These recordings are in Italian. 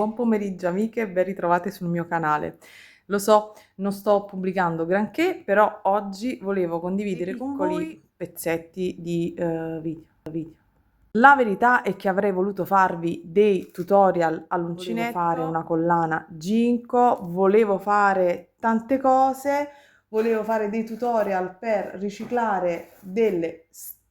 Buon pomeriggio amiche e ben ritrovate sul mio canale. Lo so, non sto pubblicando granché, però oggi volevo condividere con voi pezzetti di video. La verità è che avrei voluto farvi dei tutorial all'uncinetto, volevo fare una collana ginkgo, volevo fare tante cose, volevo fare dei tutorial per riciclare delle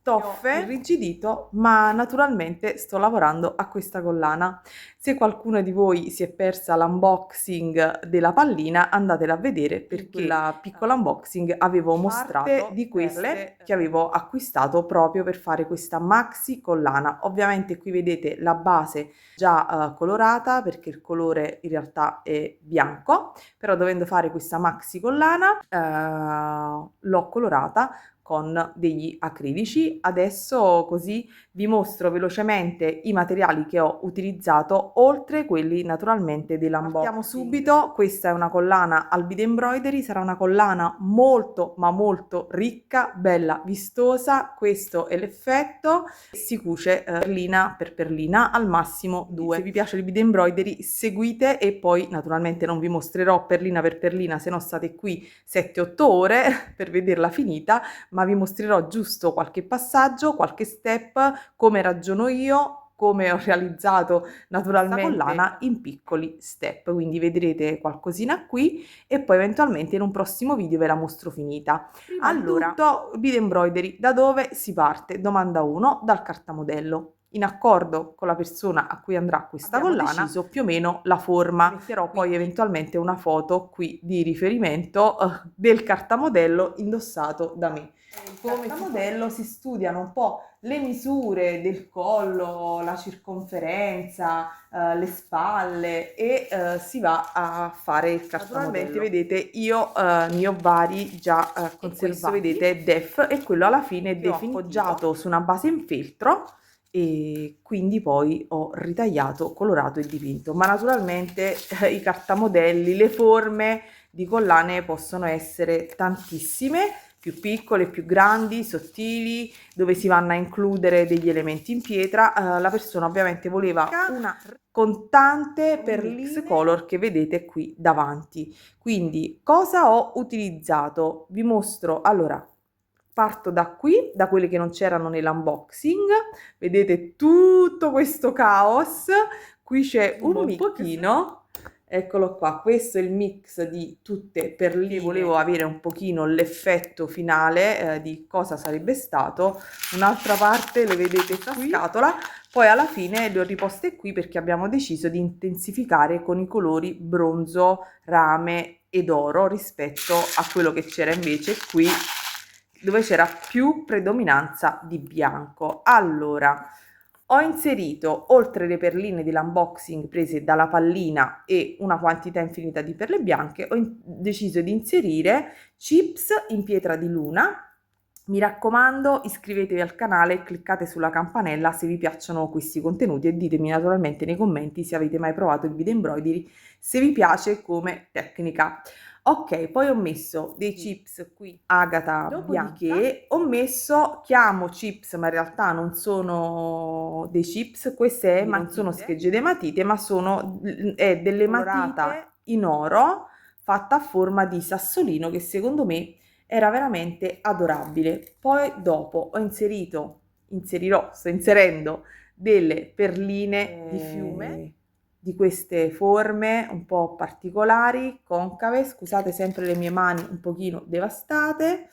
stoffe, irrigidito, ma naturalmente sto lavorando a questa collana. Se qualcuno di voi si è persa l'unboxing della pallina, andatela a vedere perché la piccola unboxing avevo mostrato di queste che avevo acquistato proprio per fare questa maxi collana. Ovviamente qui vedete la base già colorata perché il colore in realtà è bianco, però dovendo fare questa maxi collana l'ho colorata con degli acrilici. Adesso così vi mostro velocemente i materiali che ho utilizzato, oltre quelli naturalmente dell'unboxing. Partiamo subito, questa è una collana al bead embroidery, sarà una collana molto ma molto ricca, bella, vistosa. Questo è l'effetto, si cuce perlina per perlina, al massimo 2. Se vi piace il bead embroidery seguite, e poi naturalmente non vi mostrerò perlina per perlina, se no state qui 7-8 ore per vederla finita, ma vi mostrerò giusto qualche passaggio, qualche step, come ragiono io, come ho realizzato naturalmente questa collana in piccoli step, quindi vedrete qualcosina qui e poi eventualmente in un prossimo video ve la mostro finita. Prima allora, tutto, bead embroidery, da dove si parte? Domanda 1, dal cartamodello. In accordo con la persona a cui andrà questa collana, deciso più o meno la forma. Metterò poi eventualmente una foto qui di riferimento del cartamodello indossato da me. Come cartamodello si studiano un po' le misure del collo, la circonferenza, le spalle e si va a fare il cartamodello. Naturalmente vedete io ne ho vari già conservati. Questo vedete è def e quello alla fine è definitivo, appoggiato su una base in feltro, e quindi poi ho ritagliato, colorato e dipinto. Ma naturalmente i cartamodelli, le forme di collane possono essere tantissime, più piccole, più grandi, sottili, dove si vanno a includere degli elementi in pietra. La persona ovviamente voleva una contante per l'X color che vedete qui davanti. Quindi cosa ho utilizzato? Vi mostro. Allora, parto da qui, da quelle che non c'erano nell'unboxing. Vedete tutto questo caos. Qui c'è un pochino. Eccolo qua, questo è il mix di tutte perline. Volevo avere un pochino l'effetto finale di cosa sarebbe stato. Un'altra parte le vedete qui, scatola, poi alla fine le ho riposte qui perché abbiamo deciso di intensificare con i colori bronzo, rame ed oro rispetto a quello che c'era invece qui, dove c'era più predominanza di bianco. Allora, ho inserito, oltre le perline dell'unboxing prese dalla pallina e una quantità infinita di perle bianche, ho deciso di inserire chips in pietra di luna. Mi raccomando, iscrivetevi al canale e cliccate sulla campanella se vi piacciono questi contenuti e ditemi naturalmente nei commenti se avete mai provato il bead embroidery, se vi piace come tecnica. Ok, poi ho messo dei chips qui, agata, dopodiché ho messo, chiamo chips ma in realtà non sono dei chips, queste non sono schegge di matite, ma sono delle matite in oro fatta a forma di sassolino, che secondo me era veramente adorabile. Poi dopo ho sto inserendo delle perline di fiume, di queste forme un po' particolari, concave. Scusate sempre le mie mani un pochino devastate.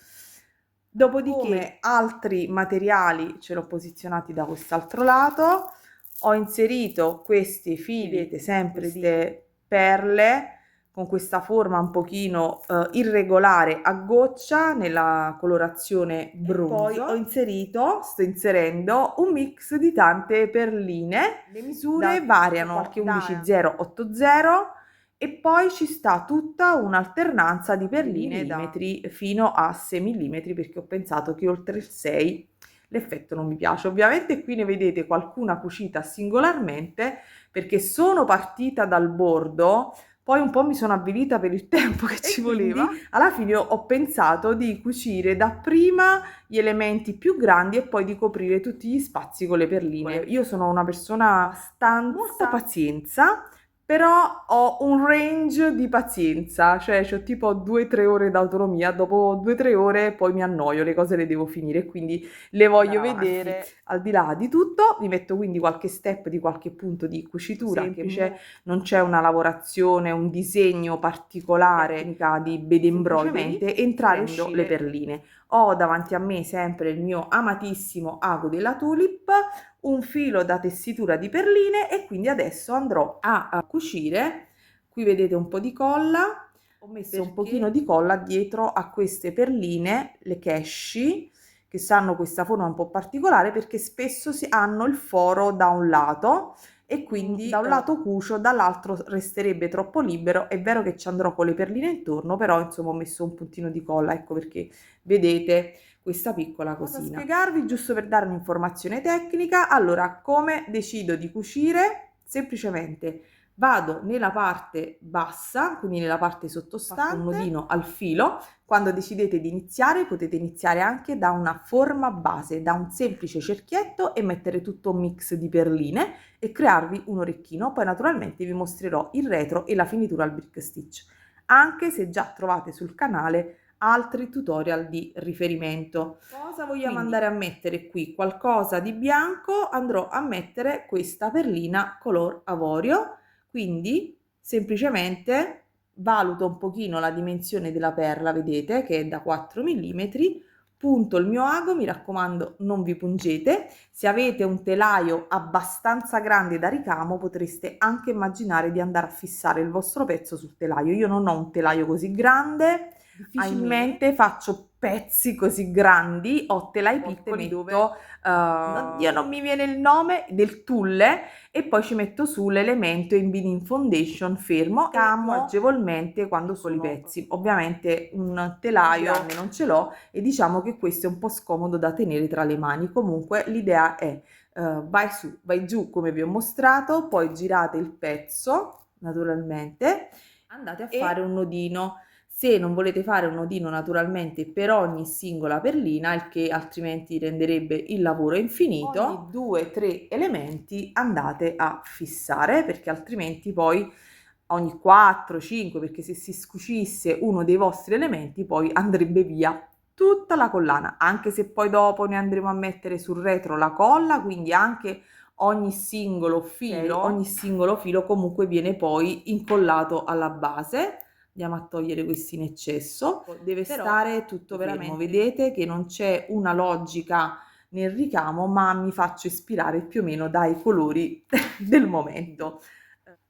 Dopodiché, come altri materiali, ce l'ho posizionati da quest'altro lato. Ho inserito questi fili, vedete sempre di perle con questa forma un pochino irregolare a goccia nella colorazione bronzo. Poi sto inserendo un mix di tante perline. Le misure variano, qualche 11,080, e poi ci sta tutta un'alternanza di perline da millimetri fino a 6 mm, perché ho pensato che oltre il 6 l'effetto non mi piace. Ovviamente qui ne vedete qualcuna cucita singolarmente perché sono partita dal bordo, poi un po' mi sono avvilita per il tempo che ci voleva. Alla fine ho pensato di cucire dapprima gli elementi più grandi e poi di coprire tutti gli spazi con le perline. Io sono una persona abbastanza molta pazienza, però ho un range di pazienza, cioè ho tipo 2-3 ore d'autonomia, dopo 2-3 ore poi mi annoio, le cose le devo finire, quindi le voglio vedere. Al di là di tutto, vi metto quindi qualche step di qualche punto di cucitura semplice, non c'è una lavorazione, un disegno particolare, tecnica di bed embroidery, entrare e uscire le perline. Ho davanti a me sempre il mio amatissimo ago della Tulip, un filo da tessitura di perline e quindi adesso andrò a cucire. Qui vedete un po' di colla, ho messo un pochino di colla dietro a queste perline, le casci, che hanno questa forma un po' particolare perché spesso hanno il foro da un lato e quindi da un lato cucio, dall'altro resterebbe troppo libero. È vero che ci andrò con le perline intorno, però insomma ho messo un puntino di colla, ecco perché vedete questa piccola cosina. Posso spiegarvi giusto per dare un'informazione tecnica. Allora, come decido di cucire? Semplicemente vado nella parte bassa, quindi nella parte sottostante, un nodino al filo. Quando decidete di iniziare potete iniziare anche da una forma base, da un semplice cerchietto e mettere tutto un mix di perline e crearvi un orecchino. Poi naturalmente vi mostrerò il retro e la finitura al brick stitch, anche se già trovate sul canale altri tutorial di riferimento. Cosa vogliamo andare a mettere qui? Qualcosa di bianco, andrò a mettere questa perlina color avorio, quindi semplicemente valuto un pochino la dimensione della perla, vedete che è da 4 mm, punto il mio ago, mi raccomando non vi pungete. Se avete un telaio abbastanza grande da ricamo potreste anche immaginare di andare a fissare il vostro pezzo sul telaio. Io non ho un telaio così grande, difficilmente faccio pezzi così grandi, ho telai piccoli dove oddio, non mi viene il nome, del tulle, e poi ci metto su l'elemento in beading foundation fermo e camo agevolmente quando sono i pezzi. Ovviamente un telaio grande non ce l'ho e diciamo che questo è un po' scomodo da tenere tra le mani. Comunque l'idea è vai su, vai giù come vi ho mostrato, poi girate il pezzo naturalmente, andate a fare un nodino. Se non volete fare un nodino naturalmente per ogni singola perlina, il che altrimenti renderebbe il lavoro infinito, ogni 2-3 elementi andate a fissare, perché altrimenti poi ogni 4-5, perché se si scucisse uno dei vostri elementi poi andrebbe via tutta la collana, anche se poi dopo ne andremo a mettere sul retro la colla, quindi anche ogni singolo filo comunque viene poi incollato alla base. Andiamo a togliere questi in eccesso, deve stare tutto veramente, vedete che non c'è una logica nel ricamo, ma mi faccio ispirare più o meno dai colori del momento.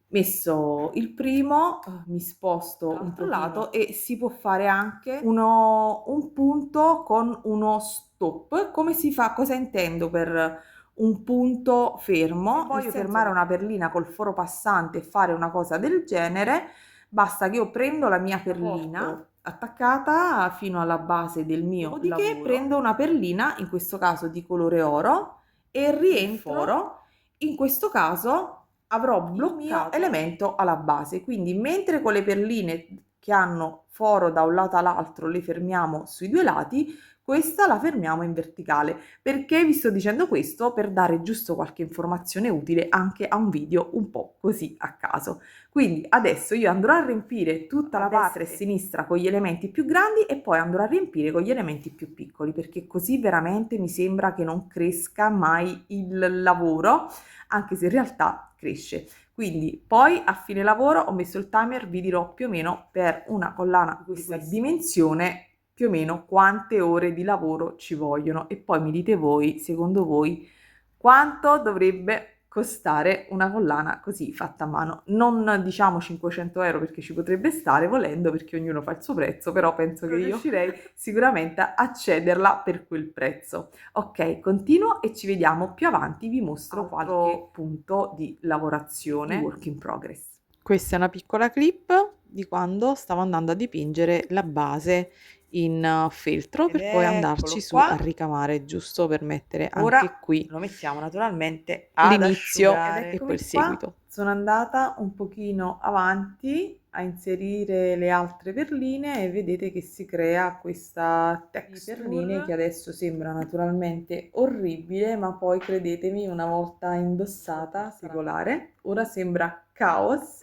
Messo il primo, mi sposto un po' lato e si può fare anche un punto con uno stop. Come si fa? Cosa intendo per un punto fermo? Se voglio fermare una perlina col foro passante e fare una cosa del genere, basta che io prendo la mia perlina attaccata fino alla base del mio dopodiché prendo una perlina, in questo caso di colore oro, e rientro. In questo caso avrò bloccato il mio elemento alla base, quindi mentre con le perline che hanno foro da un lato all'altro le fermiamo sui due lati, questa la fermiamo in verticale. Perché vi sto dicendo questo? Per dare giusto qualche informazione utile anche a un video un po' così a caso. Quindi adesso io andrò a riempire tutta la destra e sinistra con gli elementi più grandi e poi andrò a riempire con gli elementi più piccoli, perché così veramente mi sembra che non cresca mai il lavoro, anche se in realtà cresce. Quindi poi a fine lavoro ho messo il timer, vi dirò più o meno per una collana di questa dimensione più o meno quante ore di lavoro ci vogliono, e poi mi dite voi, secondo voi, quanto dovrebbe costare una collana così fatta a mano. Non diciamo 500 euro, perché ci potrebbe stare volendo, perché ognuno fa il suo prezzo, però penso che io riuscirei sicuramente a cederla per quel prezzo. Ok, continuo e ci vediamo più avanti, vi mostro qualche punto di lavorazione, di work in progress. Questa è una piccola clip di quando stavo andando a dipingere la base in feltro per poi andarci su a ricamare, giusto per mettere Ora anche qui lo mettiamo naturalmente ad l'inizio asciugare. e poi il seguito. Sono andata un pochino avanti a inserire le altre perline e vedete che si crea questa texture di perline che adesso sembra naturalmente orribile, ma poi credetemi, una volta indossata particolare. Ora sembra caos,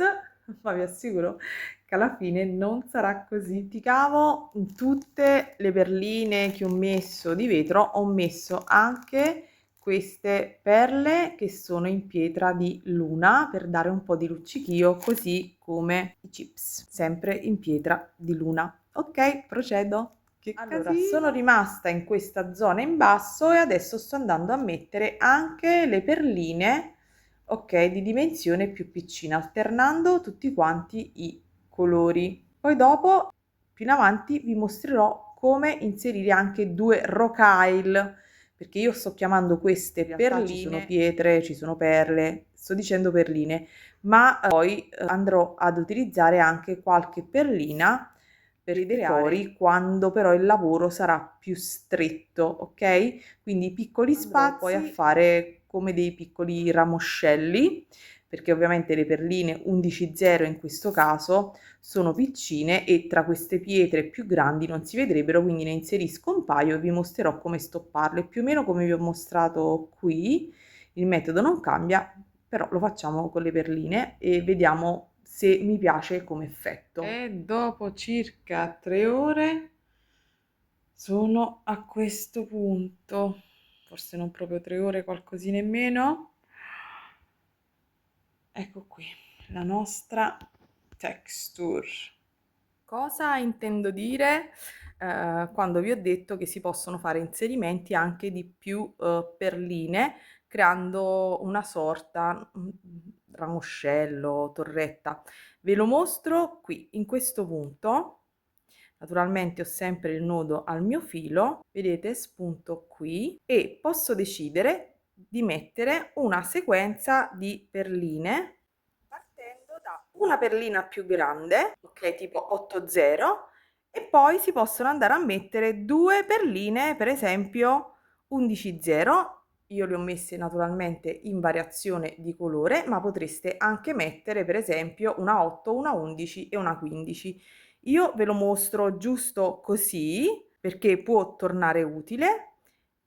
ma vi assicuro che alla fine non sarà così. Dimenticavo, in tutte le perline che ho messo di vetro ho messo anche queste perle che sono in pietra di luna per dare un po' di luccichio, così come i chips, sempre in pietra di luna. Ok, procedo. Allora, sono rimasta in questa zona in basso e adesso sto andando a mettere anche le perline, ok, di dimensione più piccina, alternando tutti quanti i colori. Poi dopo, più in avanti, vi mostrerò come inserire anche 2 rocaille, perché io sto chiamando queste perline, ci sono pietre, ci sono perle, sto dicendo perline, ma poi andrò ad utilizzare anche qualche perlina per i decori quando però il lavoro sarà più stretto, ok? Quindi i piccoli spazi poi a fare come dei piccoli ramoscelli, perché ovviamente le perline 11,0 in questo caso sono piccine e tra queste pietre più grandi non si vedrebbero, quindi ne inserisco un paio e vi mostrerò come stopparle, più o meno come vi ho mostrato qui. Il metodo non cambia, però lo facciamo con le perline e vediamo se mi piace come effetto. E dopo circa 3 ore sono a questo punto, forse non proprio 3 ore, qualcosina in meno. Ecco qui la nostra texture. Cosa intendo dire quando vi ho detto che si possono fare inserimenti anche di più perline, creando una sorta ramoscello, torretta. Ve lo mostro qui, in questo punto. Naturalmente ho sempre il nodo al mio filo, vedete, spunto qui e posso decidere di mettere una sequenza di perline partendo da una perlina più grande, ok, tipo 8,0, e poi si possono andare a mettere 2 perline, per esempio 11,0. Io le ho messe naturalmente in variazione di colore, ma potreste anche mettere per esempio una 8, una 11 e una 15. Io ve lo mostro giusto così perché può tornare utile.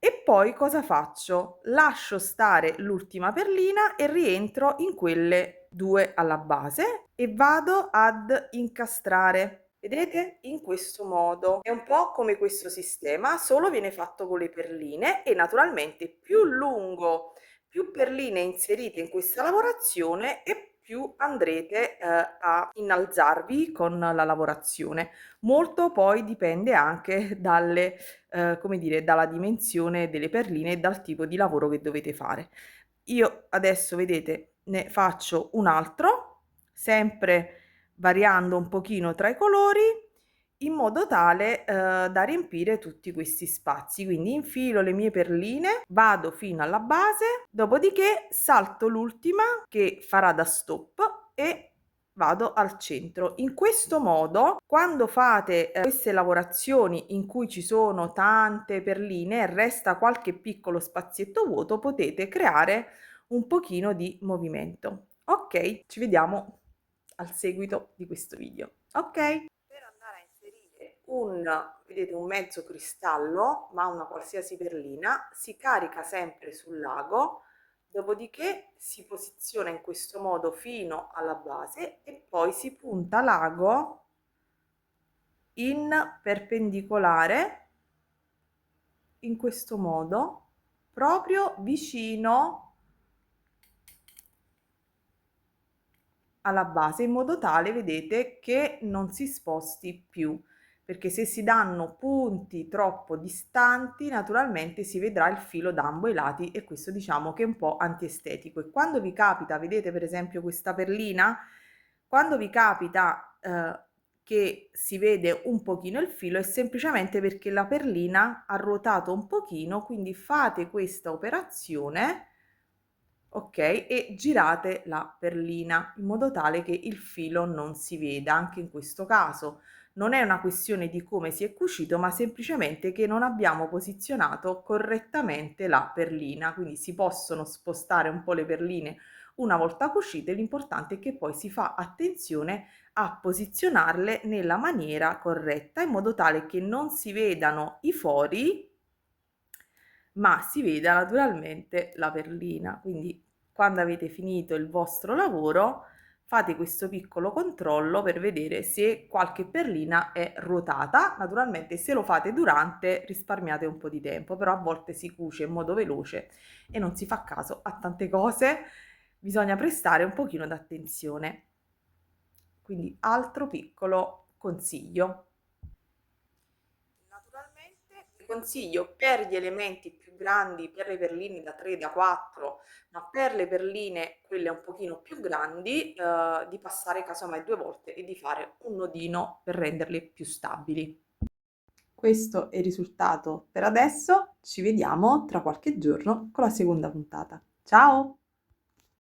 E poi cosa faccio? Lascio stare l'ultima perlina e rientro in quelle 2 alla base e vado ad incastrare. Vedete? In questo modo. È un po' come questo sistema, solo viene fatto con le perline e naturalmente più lungo, più perline inserite in questa lavorazione e più andrete a innalzarvi con la lavorazione. Molto poi dipende anche dalle come dire, dalla dimensione delle perline e dal tipo di lavoro che dovete fare. Io adesso, vedete, ne faccio un altro, sempre variando un pochino tra i colori, in modo tale da riempire tutti questi spazi. Quindi infilo le mie perline, vado fino alla base, dopodiché salto l'ultima che farà da stop e vado al centro. In questo modo, quando fate queste lavorazioni in cui ci sono tante perline e resta qualche piccolo spazietto vuoto, potete creare un pochino di movimento. Ok, ci vediamo al seguito di questo video. Ok, per andare a inserire vedete, un mezzo cristallo, ma una qualsiasi perlina, si carica sempre sul lago. Dopodiché si posiziona in questo modo fino alla base e poi si punta l'ago in perpendicolare, in questo modo, proprio vicino alla base, in modo tale, vedete, che non si sposti più, perché se si danno punti troppo distanti naturalmente si vedrà il filo da ambo i lati e questo diciamo che è un po' antiestetico. E quando vi capita, vedete per esempio questa perlina, quando vi capita che si vede un pochino il filo è semplicemente perché la perlina ha ruotato un pochino, quindi fate questa operazione, ok, e girate la perlina in modo tale che il filo non si veda. Anche in questo caso Non è una questione di come si è cucito, ma semplicemente che non abbiamo posizionato correttamente la perlina, quindi si possono spostare un po' le perline una volta cucite, l'importante è che poi si fa attenzione a posizionarle nella maniera corretta in modo tale che non si vedano i fori, ma si veda naturalmente la perlina. Quindi quando avete finito il vostro lavoro fate questo piccolo controllo per vedere se qualche perlina è ruotata. Naturalmente se lo fate durante risparmiate un po' di tempo, però a volte si cuce in modo veloce e non si fa caso a tante cose, bisogna prestare un pochino d'attenzione. Quindi altro piccolo consiglio. Naturalmente vi consiglio per gli elementi più grandi, per le perline da 3, da 4, ma per le perline quelle un pochino più grandi, di passare casomai 2 volte e di fare un nodino per renderle più stabili. Questo è il risultato per adesso, ci vediamo tra qualche giorno con la seconda puntata. Ciao!